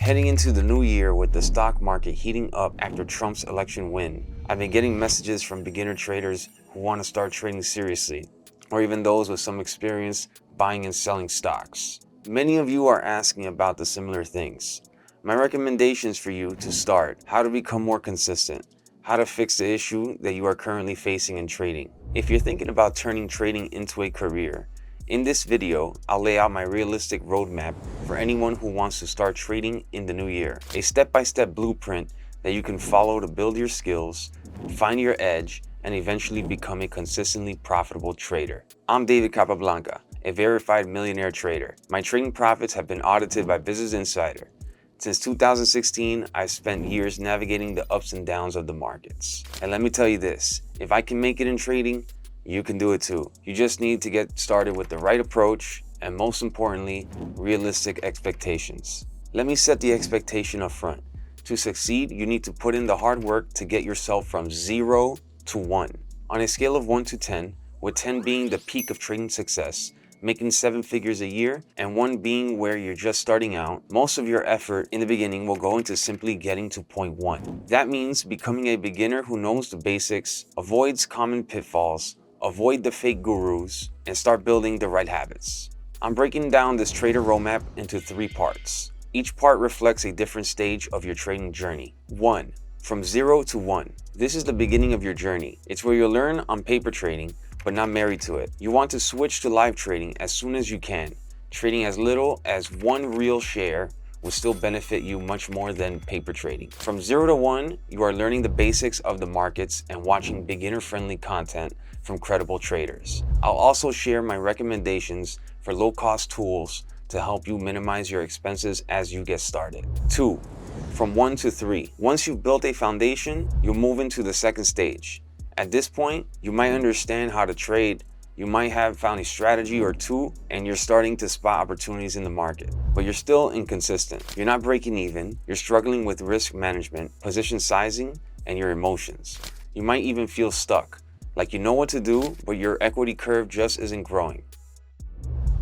Heading into the new year with the stock market heating up after Trump's election win, I've been getting messages from beginner traders who want to start trading seriously, or even those with some experience buying and selling stocks. Many of you are asking about the similar things. My recommendations for you to start: how to become more consistent, how to fix the issue that you are currently facing in trading. If you're thinking about turning trading into a career, in this video, I'll lay out my realistic roadmap for anyone who wants to start trading in the new year. A step-by-step blueprint that you can follow to build your skills, find your edge, and eventually become a consistently profitable trader. I'm David Capablanca, a verified millionaire trader. My trading profits have been audited by Business Insider. Since 2016, I've spent years navigating the ups and downs of the markets. And let me tell you this, if I can make it in trading, you can do it too. You just need to get started with the right approach and, most importantly, realistic expectations. Let me set the expectation up front. To succeed, you need to put in the hard work to get yourself from 0 to 1. On a scale of 1 to 10, with 10 being the peak of trading success, making 7 figures a year, and 1 being where you're just starting out, most of your effort in the beginning will go into simply getting to point 1. That means becoming a beginner who knows the basics, avoids common pitfalls, avoid the fake gurus, and start building the right habits. I'm breaking down this trader roadmap into 3 parts. Each part reflects a different stage of your trading journey. 1. From 0 to 1. This is the beginning of your journey. It's where you'll learn on paper trading, but not married to it. You want to switch to live trading as soon as you can. Trading as little as 1 real share will still benefit you much more than paper trading. From 0 to 1, you are learning the basics of the markets and watching beginner-friendly content from credible traders. I'll also share my recommendations for low-cost tools to help you minimize your expenses as you get started. 2. From 1 to 3. Once you've built a foundation, you'll move into the second stage. At this point, you might understand how to trade, you might have found a strategy or two, and you're starting to spot opportunities in the market, but you're still inconsistent. You're not breaking even, you're struggling with risk management, position sizing, and your emotions. You might even feel stuck, like you know what to do, but your equity curve just isn't growing.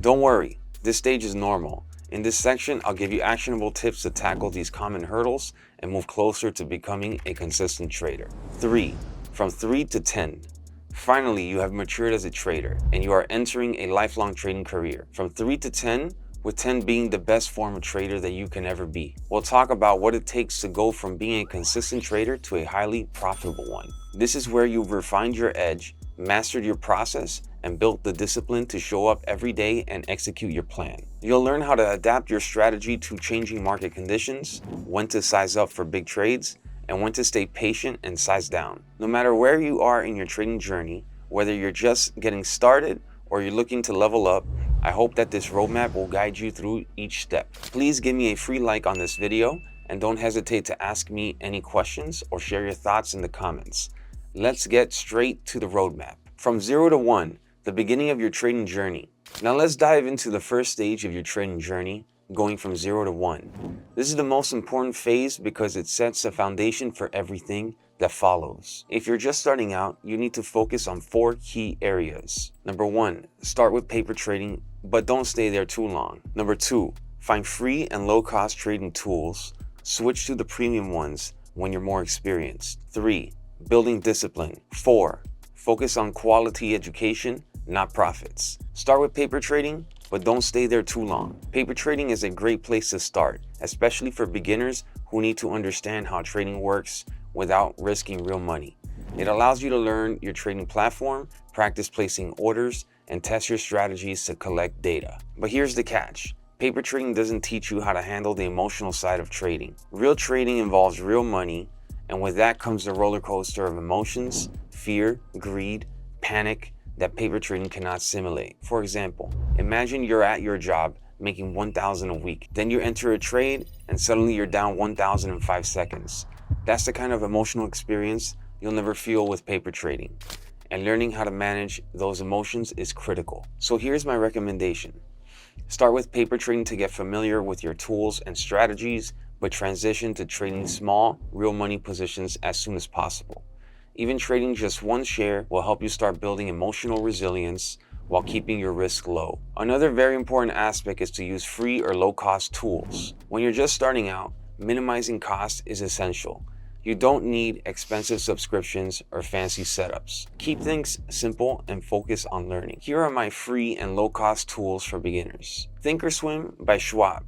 Don't worry, this stage is normal. In this section, I'll give you actionable tips to tackle these common hurdles and move closer to becoming a consistent trader. 3. From 3 to 10. Finally, you have matured as a trader and you are entering a lifelong trading career. From 3 to 10, with 10 being the best form of trader that you can ever be. We'll talk about what it takes to go from being a consistent trader to a highly profitable one. This is where you've refined your edge, mastered your process, and built the discipline to show up every day and execute your plan. You'll learn how to adapt your strategy to changing market conditions, when to size up for big trades, and when to stay patient and size down. No matter where you are in your trading journey, whether you're just getting started or you're looking to level up, I hope that this roadmap will guide you through each step. Please give me a free like on this video and don't hesitate to ask me any questions or share your thoughts in the comments. Let's get straight to the roadmap. From 0 to 1, the beginning of your trading journey. Now let's dive into the first stage of your trading journey, going from 0 to 1. This is the most important phase because it sets the foundation for everything that follows. If you're just starting out, you need to focus on 4 key areas. Number 1, start with paper trading, but don't stay there too long. Number 2, find free and low-cost trading tools. Switch to the premium ones when you're more experienced. 3, building discipline. 4, focus on quality education, not profits. Start with paper trading, but don't stay there too long. Paper trading is a great place to start, especially for beginners who need to understand how trading works without risking real money. It allows you to learn your trading platform, practice placing orders, and test your strategies to collect data. But here's the catch. Paper trading doesn't teach you how to handle the emotional side of trading. Real trading involves real money, and with that comes the roller coaster of emotions, fear, greed, panic, that paper trading cannot simulate. For example, imagine you're at your job making $1,000 a week. Then you enter a trade and suddenly you're down $1,000 in 5 seconds. That's the kind of emotional experience you'll never feel with paper trading. And learning how to manage those emotions is critical. So here's my recommendation. Start with paper trading to get familiar with your tools and strategies, but transition to trading small, real money positions as soon as possible. Even trading just 1 share will help you start building emotional resilience while keeping your risk low. Another very important aspect is to use free or low-cost tools. When you're just starting out, minimizing costs is essential. You don't need expensive subscriptions or fancy setups. Keep things simple and focus on learning. Here are my free and low-cost tools for beginners. Thinkorswim by Schwab.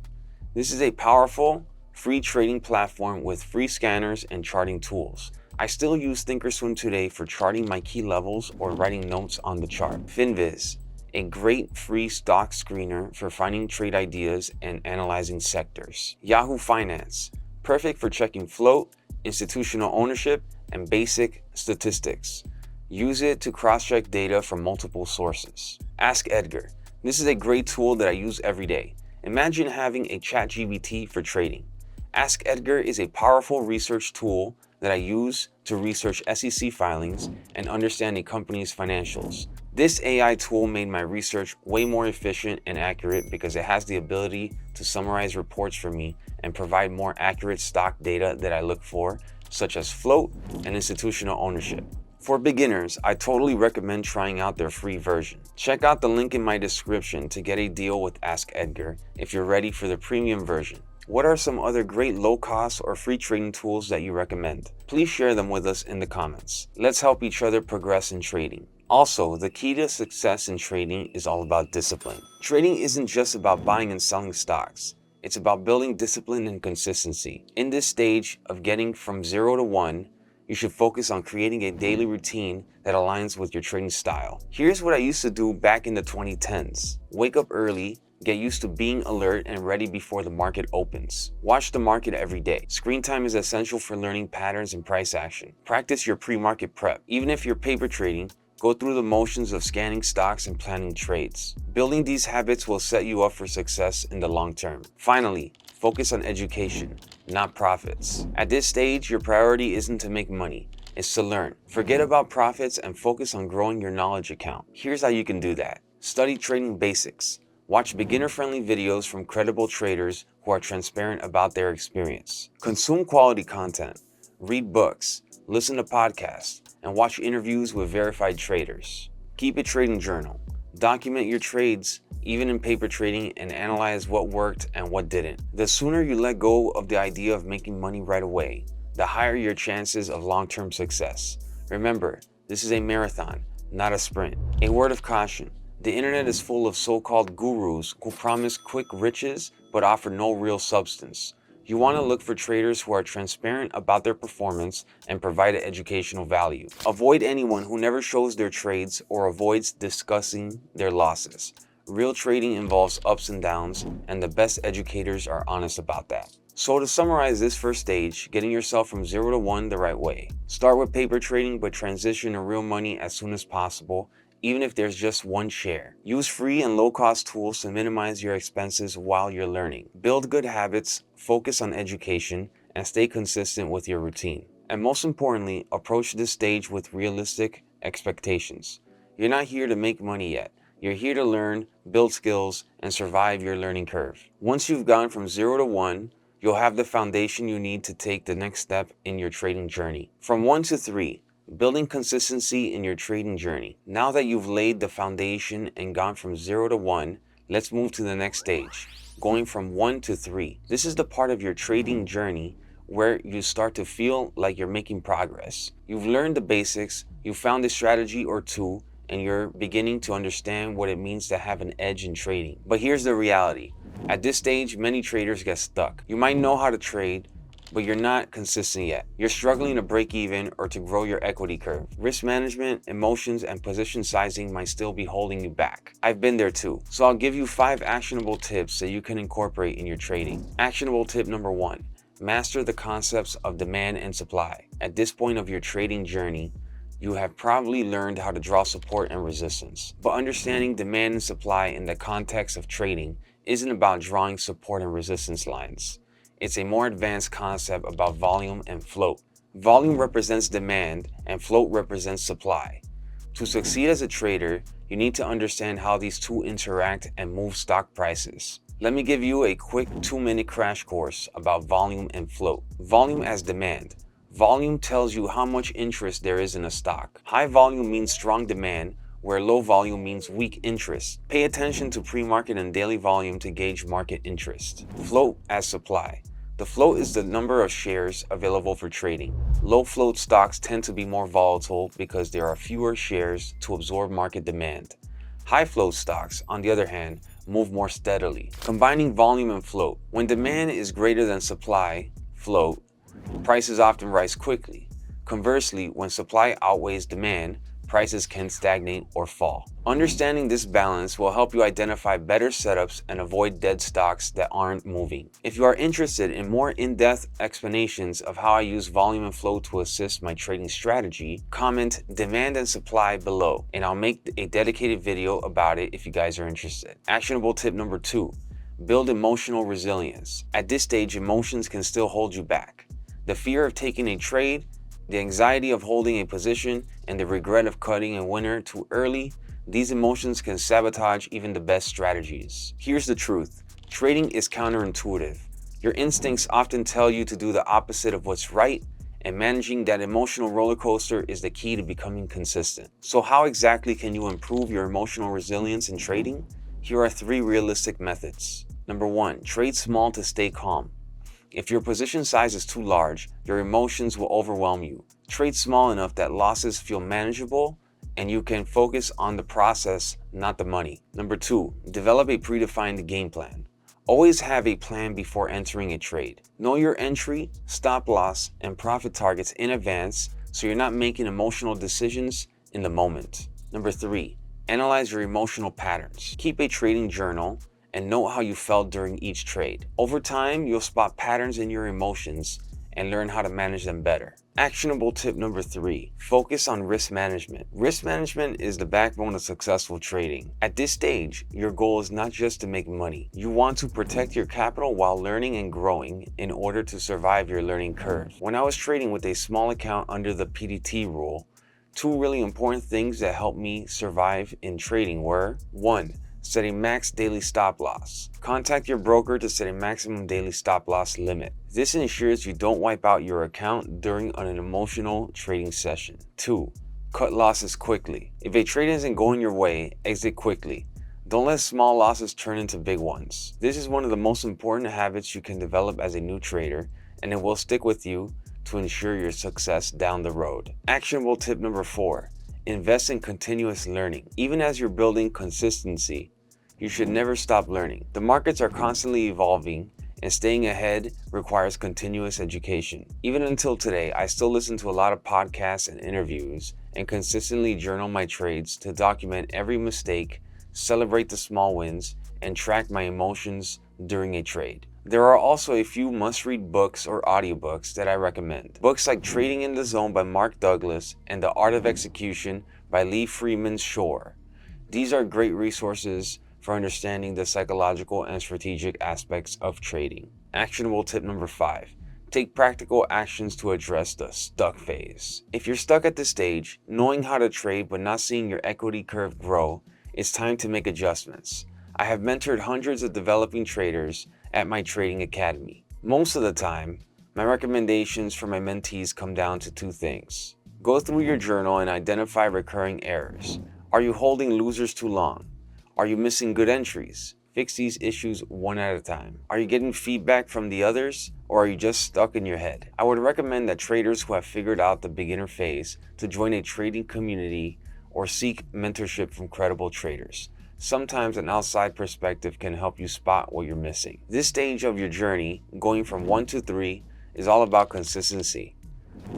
This is a powerful, free trading platform with free scanners and charting tools. I still use Thinkorswim today for charting my key levels or writing notes on the chart. Finviz, a great free stock screener for finding trade ideas and analyzing sectors. Yahoo Finance, perfect for checking float, institutional ownership, and basic statistics. Use it to cross-check data from multiple sources. Ask Edgar. This is a great tool that I use every day. Imagine having a ChatGPT for trading. Ask Edgar is a powerful research tool that I use to research SEC filings and understand a company's financials. This AI tool made my research way more efficient and accurate because it has the ability to summarize reports for me and provide more accurate stock data that I look for, such as float and institutional ownership. For beginners, I totally recommend trying out their free version. Check out the link in my description to get a deal with Ask Edgar if you're ready for the premium version. What are some other great low-cost or free trading tools that you recommend? Please share them with us in the comments. Let's help each other progress in trading. Also, the key to success in trading is all about discipline. Trading isn't just about buying and selling stocks. It's about building discipline and consistency. In this stage of getting from 0 to 1, you should focus on creating a daily routine that aligns with your trading style. Here's what I used to do back in the 2010s. Wake up early, get used to being alert and ready before the market opens. Watch the market every day. Screen time is essential for learning patterns and price action. Practice your pre-market prep. Even if you're paper trading, go through the motions of scanning stocks and planning trades. Building these habits will set you up for success in the long term. Finally, focus on education, not profits. At this stage, your priority isn't to make money, it's to learn. Forget about profits and focus on growing your knowledge account. Here's how you can do that. Study trading basics. Watch beginner-friendly videos from credible traders who are transparent about their experience. Consume quality content. Read books, listen to podcasts, and watch interviews with verified traders. Keep a trading journal. Document your trades, even in paper trading, and analyze what worked and what didn't. The sooner you let go of the idea of making money right away, the higher your chances of long-term success. Remember, this is a marathon, not a sprint. A word of caution. The internet is full of so-called gurus who promise quick riches but offer no real substance. You want to look for traders who are transparent about their performance and provide educational value. Avoid anyone who never shows their trades or avoids discussing their losses. Real trading involves ups and downs, and the best educators are honest about that. So to summarize this first stage, getting yourself from 0 to 1 the right way. Start with paper trading but transition to real money as soon as possible, even if there's just one share. Use free and low-cost tools to minimize your expenses while you're learning. Build good habits, focus on education, and stay consistent with your routine. And most importantly, approach this stage with realistic expectations. You're not here to make money yet. You're here to learn, build skills, and survive your learning curve. Once you've gone from 0 to 1, you'll have the foundation you need to take the next step in your trading journey. From 1 to 3, building consistency in your trading journey. Now that you've laid the foundation and gone from 0 to 1, let's move to the next stage, going from 1 to 3. This is the part of your trading journey where you start to feel like you're making progress. You've learned the basics, you found a strategy or two, and you're beginning to understand what it means to have an edge in trading. But here's the reality. At this stage, many traders get stuck. You might know how to trade, but you're not consistent yet. You're struggling to break even or to grow your equity curve. Risk management, emotions, and position sizing might still be holding you back. I've been there too. So I'll give you 5 actionable tips that you can incorporate in your trading. Actionable tip number 1, master the concepts of demand and supply. At this point of your trading journey, you have probably learned how to draw support and resistance. But understanding demand and supply in the context of trading isn't about drawing support and resistance lines. It's a more advanced concept about volume and float. Volume represents demand and float represents supply. To succeed as a trader, you need to understand how these two interact and move stock prices. Let me give you a quick 2-minute crash course about volume and float. Volume as demand. Volume tells you how much interest there is in a stock. High volume means strong demand, where low volume means weak interest. Pay attention to pre-market and daily volume to gauge market interest. Float as supply. The float is the number of shares available for trading. Low float stocks tend to be more volatile because there are fewer shares to absorb market demand. High float stocks, on the other hand, move more steadily. Combining volume and float. When demand is greater than supply, float, prices often rise quickly. Conversely, when supply outweighs demand, prices can stagnate or fall. Understanding this balance will help you identify better setups and avoid dead stocks that aren't moving. If you are interested in more in-depth explanations of how I use volume and flow to assist my trading strategy, comment demand and supply below, and I'll make a dedicated video about it if you guys are interested. Actionable tip number 2, build emotional resilience. At this stage, emotions can still hold you back. The fear of taking a trade, the anxiety of holding a position, and the regret of cutting a winner too early, these emotions can sabotage even the best strategies. Here's the truth. Trading is counterintuitive. Your instincts often tell you to do the opposite of what's right, and managing that emotional roller coaster is the key to becoming consistent. So how exactly can you improve your emotional resilience in trading? Here are 3 realistic methods. Number 1, trade small to stay calm. If your position size is too large, your emotions will overwhelm you. Trade small enough that losses feel manageable and you can focus on the process, not the money. Number 2, develop a predefined game plan. Always have a plan before entering a trade. Know your entry, stop loss, and profit targets in advance so you're not making emotional decisions in the moment. Number 3, analyze your emotional patterns. Keep a trading journal and note how you felt during each trade. Over time, you'll spot patterns in your emotions and learn how to manage them better. Actionable tip number 3, focus on risk management. Risk management is the backbone of successful trading. At this stage, your goal is not just to make money. You want to protect your capital while learning and growing in order to survive your learning curve. When I was trading with a small account under the PDT rule, 2 really important things that helped me survive in trading were: 1, set a max daily stop loss. Contact your broker to set a maximum daily stop loss limit. This ensures you don't wipe out your account during an emotional trading session. 2, cut losses quickly. If a trade isn't going your way, exit quickly. Don't let small losses turn into big ones. This is one of the most important habits you can develop as a new trader, and it will stick with you to ensure your success down the road. Actionable tip number 4, invest in continuous learning. Even as you're building consistency, you should never stop learning. The markets are constantly evolving, and staying ahead requires continuous education. Even until today, I still listen to a lot of podcasts and interviews and consistently journal my trades to document every mistake, celebrate the small wins, and track my emotions during a trade. There are also a few must-read books or audiobooks that I recommend. Books like Trading in the Zone by Mark Douglas and The Art of Execution by Lee Freeman Shore. These are great resources for understanding the psychological and strategic aspects of trading. Actionable tip number 5, take practical actions to address the stuck phase. If you're stuck at this stage, knowing how to trade but not seeing your equity curve grow, it's time to make adjustments. I have mentored hundreds of developing traders at my trading academy. Most of the time, my recommendations for my mentees come down to 2 things. Go through your journal and identify recurring errors. Are you holding losers too long? Are you missing good entries? Fix these issues one at a time. Are you getting feedback from the others, or are you just stuck in your head? I would recommend that traders who have figured out the beginner phase to join a trading community or seek mentorship from credible traders. Sometimes an outside perspective can help you spot what you're missing. This stage of your journey, going from 1 to 3, is all about consistency.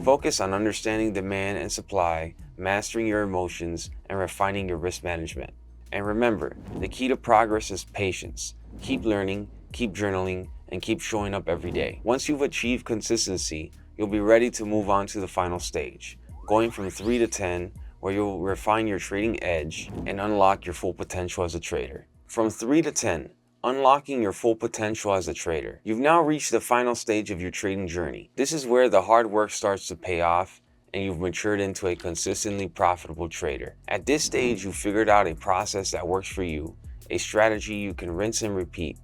Focus on understanding demand and supply, mastering your emotions, and refining your risk management. And remember, the key to progress is patience. Keep learning, keep journaling, and keep showing up every day. Once you've achieved consistency, you'll be ready to move on to the final stage, going from 3 to 10, where you'll refine your trading edge and unlock your full potential as a trader. From 3 to 10, unlocking your full potential as a trader. You've now reached the final stage of your trading journey. This is where the hard work starts to pay off and you've matured into a consistently profitable trader. At this stage, you've figured out a process that works for you, a strategy you can rinse and repeat.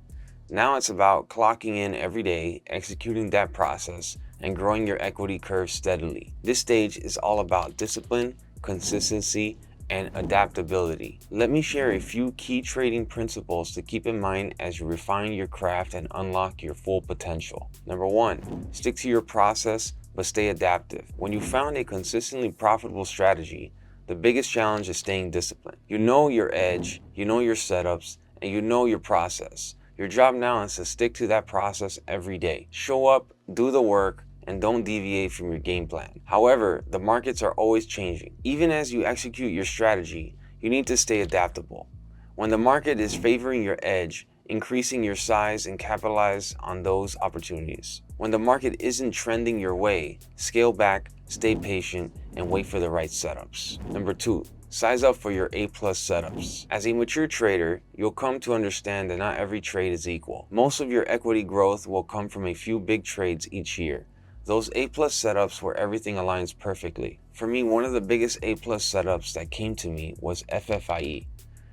Now it's about clocking in every day, executing that process, and growing your equity curve steadily. This stage is all about discipline, consistency, and adaptability. Let me share a few key trading principles to keep in mind as you refine your craft and unlock your full potential. Number 1, stick to your process but stay adaptive. When you found a consistently profitable strategy, the biggest challenge is staying disciplined. You know your edge, you know your setups, and you know your process. Your job now is to stick to that process every day. Show up, do the work, and don't deviate from your game plan. However, the markets are always changing. Even as you execute your strategy, you need to stay adaptable. When the market is favoring your edge, increasing your size and capitalize on those opportunities. When the market isn't trending your way, scale back, stay patient, and wait for the right setups. Number 2, size up for your A-plus setups. As a mature trader, you'll come to understand that not every trade is equal. Most of your equity growth will come from a few big trades each year. Those A-plus setups where everything aligns perfectly. For me, one of the biggest A-plus setups that came to me was FFIE,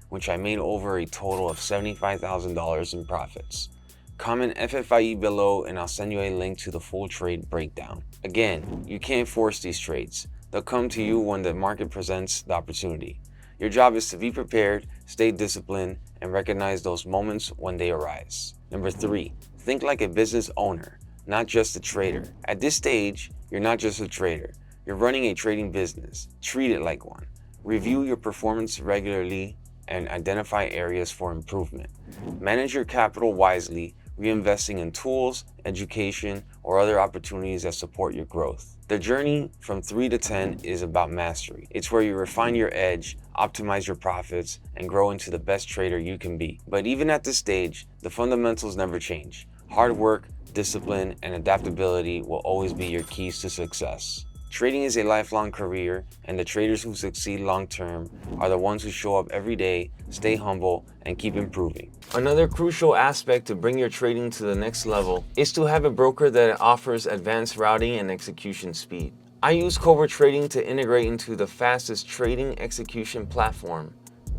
which I made over a total of $75,000 in profits. Comment FFIE below and I'll send you a link to the full trade breakdown. Again, you can't force these trades. They'll come to you when the market presents the opportunity. Your job is to be prepared, stay disciplined, and recognize those moments when they arise. Number 3, think like a business owner, not just a trader. At this stage, you're not just a trader. You're running a trading business. Treat it like one. Review your performance regularly and identify areas for improvement. Manage your capital wisely, reinvesting in tools, education, or other opportunities that support your growth. The journey from 3 to 10 is about mastery. It's where you refine your edge, optimize your profits, and grow into the best trader you can be. But even at this stage, the fundamentals never change. Hard work, discipline, and adaptability will always be your keys to success. Trading is a lifelong career, and the traders who succeed long-term are the ones who show up every day, stay humble, and keep improving. Another crucial aspect to bring your trading to the next level is to have a broker that offers advanced routing and execution speed. I use Hougaard Trading to integrate into the fastest trading execution platform,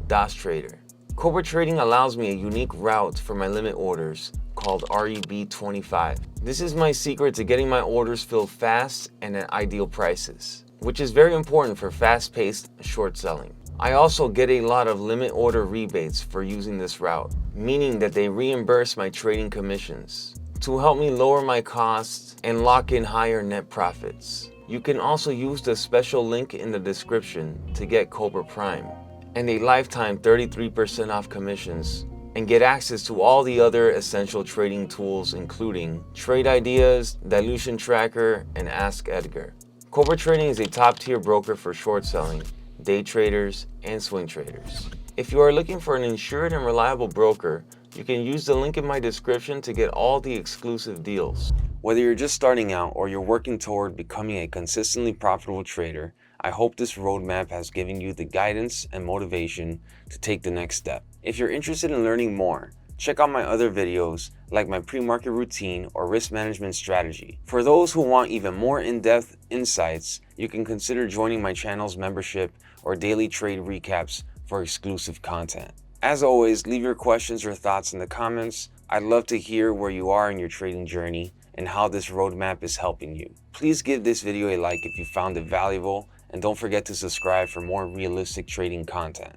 EdgetoTrade. Hougaard Trading allows me a unique route for my limit orders called REB25. This is my secret to getting my orders filled fast and at ideal prices, which is very important for fast-paced short selling. I also get a lot of limit order rebates for using this route, meaning that they reimburse my trading commissions to help me lower my costs and lock in higher net profits. You can also use the special link in the description to get Cobra Prime and a lifetime 33% off commissions and get access to all the other essential trading tools including Trade Ideas, Dilution Tracker, and Ask Edgar. Cobra Trading is a top-tier broker for short selling, day traders, and swing traders. If you are looking for an insured and reliable broker, you can use the link in my description to get all the exclusive deals. Whether you're just starting out or you're working toward becoming a consistently profitable trader, I hope this roadmap has given you the guidance and motivation to take the next step. If you're interested in learning more, check out my other videos like my pre-market routine or risk management strategy. For those who want even more in-depth insights, you can consider joining my channel's membership or daily trade recaps for exclusive content. As always, leave your questions or thoughts in the comments. I'd love to hear where you are in your trading journey and how this roadmap is helping you. Please give this video a like if you found it valuable, and don't forget to subscribe for more realistic trading content.